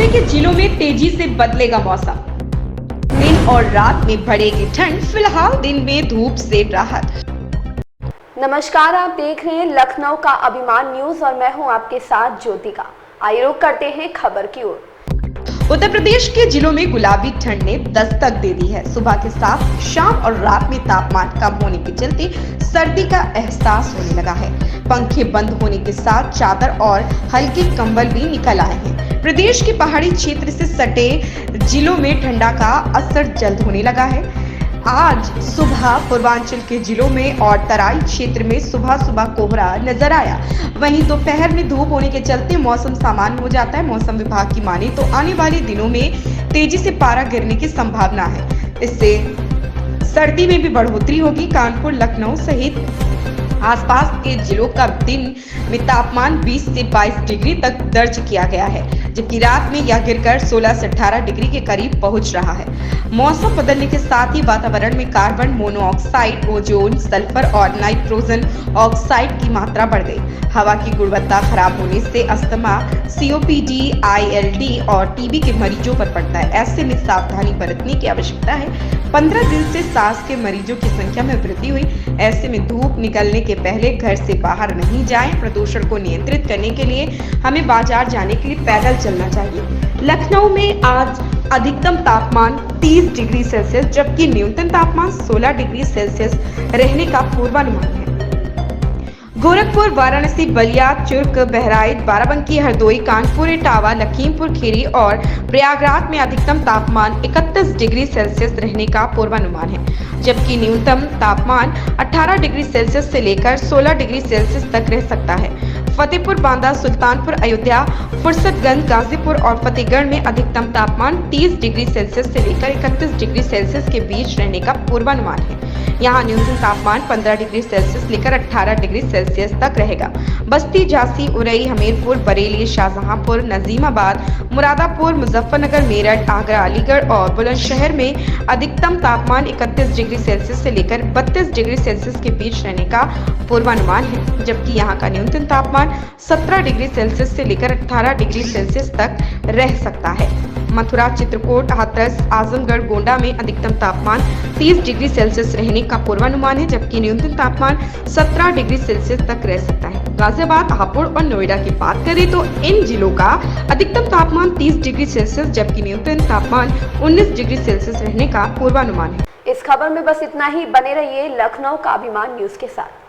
राज्य के जिलों में तेजी से बदलेगा मौसम। दिन और रात में बढ़ेगी ठंड, फिलहाल दिन में धूप से राहत। नमस्कार, आप देख रहे हैं लखनऊ का अभिमान न्यूज और मैं हूं आपके साथ ज्योतिका। आइए रुक करते हैं खबर की ओर। उत्तर प्रदेश के जिलों में गुलाबी ठंड ने दस्तक दे दी है। सुबह के साथ शाम और रात में तापमान कम होने के चलते सर्दी का एहसास होने लगा है। पंखे बंद होने के साथ चादर और हल्के कंबल भी निकल आए हैं। प्रदेश के पहाड़ी क्षेत्र से सटे जिलों में ठंडा का असर जल्द होने लगा है। आज सुबह पूर्वांचल के जिलों में और तराई क्षेत्र में सुबह सुबह कोहरा नजर आया। वहीं दोपहर में धूप होने के चलते मौसम सामान्य हो जाता है। मौसम विभाग की माने तो आने वाले दिनों में तेजी से पारा गिरने की संभावना है। इससे सर्दी में भी बढ़ोतरी होगी। कानपुर, लखनऊ सहित आसपास के जिलों का दिन में तापमान 20 से 22 डिग्री तक दर्ज किया गया है, जबकि रात में यह गिरकर 16 से 18 डिग्री के करीब पहुंच रहा है। मौसम बदलने के साथ ही वातावरण में कार्बन मोनोऑक्साइड, ओजोन, सल्फर और नाइट्रोजन ऑक्साइड की मात्रा बढ़ गई। हवा की गुणवत्ता खराब होने से अस्थमा, COPD, ILD और TB के मरीजों पर पड़ता है। ऐसे में सावधानी बरतने की आवश्यकता है। 15 दिन से सांस के मरीजों की संख्या में वृद्धि हुई। ऐसे में धूप निकलने के पहले घर से बाहर नहीं जाएं। प्रदूषण को नियंत्रित करने के लिए हमें बाजार जाने के लिए पैदल चलना चाहिए। लखनऊ में आज अधिकतम तापमान 30 डिग्री सेल्सियस जबकि न्यूनतम तापमान 16 डिग्री सेल्सियस रहने का पूर्वानुमान है। गोरखपुर, वाराणसी, बलिया, चुर्क, बहराइच, बाराबंकी, हरदोई, कानपुर, इटावा, लखीमपुर खीरी और प्रयागराज में अधिकतम तापमान 31 डिग्री सेल्सियस रहने का पूर्वानुमान है, जबकि न्यूनतम तापमान 18 डिग्री सेल्सियस से लेकर 16 डिग्री सेल्सियस तक रह सकता है। फतेहपुर, बांदा, सुल्तानपुर, अयोध्या, फुर्सतगंज, गाजीपुर और फतेहगढ़ में अधिकतम तापमान 30 डिग्री सेल्सियस से लेकर 31 डिग्री सेल्सियस के बीच रहने का पूर्वानुमान है। यहाँ न्यूनतम तापमान 15 डिग्री सेल्सियस लेकर 18 डिग्री सेल्सियस तक रहेगा। बस्ती, झांसी, उरई, हमीरपुर, बरेली, शाहजहांपुर, नजीमाबाद, मुरादापुर, मुजफ्फरनगर, मेरठ, आगरा, अलीगढ़ और बुलंदशहर में अधिकतम तापमान 31 डिग्री सेल्सियस से लेकर 32 डिग्री सेल्सियस के बीच रहने का पूर्वानुमान है, जबकि यहाँ का न्यूनतम तापमान 17 डिग्री सेल्सियस से लेकर 18 डिग्री सेल्सियस तक रह सकता है। मथुरा, चित्रकूट, हाथरस, आजमगढ़, गोंडा में अधिकतम तापमान 30 डिग्री सेल्सियस रहने का पूर्वानुमान है, जबकि न्यूनतम तापमान 17 डिग्री सेल्सियस तक रह सकता है। गाजियाबाद, हापुड़ और नोएडा की बात करें तो इन जिलों का अधिकतम तापमान 30 डिग्री सेल्सियस जबकि न्यूनतम तापमान 19 डिग्री सेल्सियस रहने का पूर्वानुमान है। इस खबर में बस इतना ही। बने रहिए लखनऊ का अभिमान न्यूज के साथ।